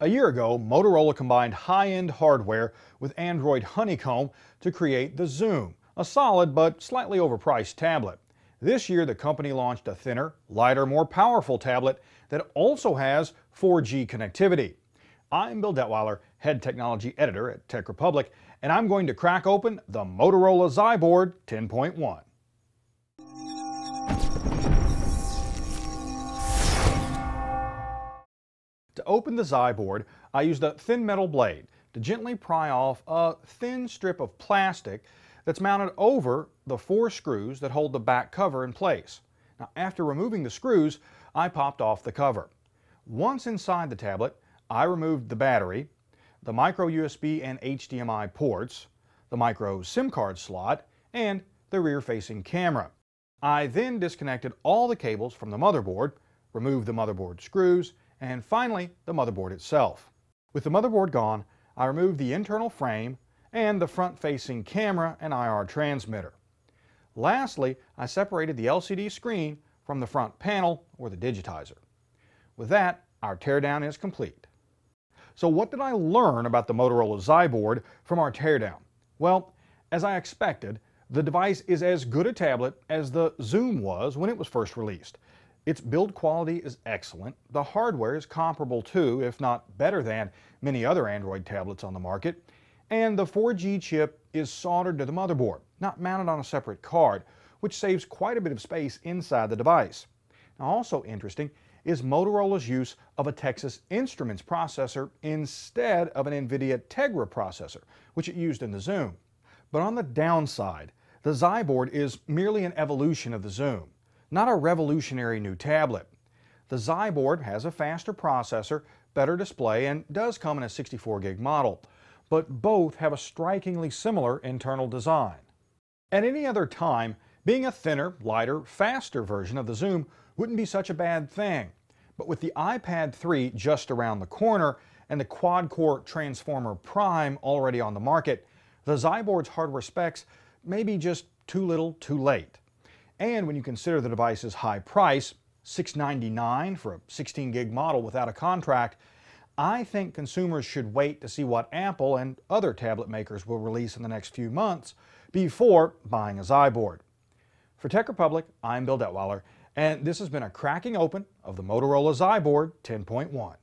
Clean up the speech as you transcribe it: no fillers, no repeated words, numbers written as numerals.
A year ago, Motorola combined high-end hardware with Android Honeycomb to create the Xoom, a solid but slightly overpriced tablet. This year, the company launched a thinner, lighter, more powerful tablet that also has 4G connectivity. I'm Bill Detweiler, Head Technology Editor at Tech Republic, and I'm going to crack open the Motorola Zyboard 10.1. To open the Zyboard, I used a thin metal blade to gently pry off a thin strip of plastic that's mounted over the 4 screws that hold the back cover in place. Now, after removing the screws, I popped off the cover. Once inside the tablet, I removed the battery, the micro USB and HDMI ports, the micro SIM card slot, and the rear-facing camera. I then disconnected all the cables from the motherboard, removed the motherboard screws, and finally the motherboard itself. With the motherboard gone, I removed the internal frame and the front-facing camera and IR transmitter. Lastly, I separated the LCD screen from the front panel or the digitizer. With that, our teardown is complete. So what did I learn about the Motorola Zyboard from our teardown? Well, as I expected, the device is as good a tablet as the Xoom was when it was first released. Its build quality is excellent, the hardware is comparable to, if not better than, many other Android tablets on the market, and the 4G chip is soldered to the motherboard, not mounted on a separate card, which saves quite a bit of space inside the device. Now, also interesting is Motorola's use of a Texas Instruments processor instead of an NVIDIA Tegra processor, which it used in the Xoom. But on the downside, the Zyboard is merely an evolution of the Xoom, not a revolutionary new tablet. The Zyboard has a faster processor, better display, and does come in a 64 gig model, but both have a strikingly similar internal design. At any other time, being a thinner, lighter, faster version of the Xoom wouldn't be such a bad thing. But with the iPad 3 just around the corner and the quad-core Transformer Prime already on the market, the Zyboard's hardware specs may be just too little too late. And when you consider the device's high price, $699 for a 16 gig model without a contract, I think consumers should wait to see what Apple and other tablet makers will release in the next few months before buying a Zyboard. For Tech Republic, I'm Bill Detweiler, and this has been a cracking open of the Motorola Zyboard 10.1.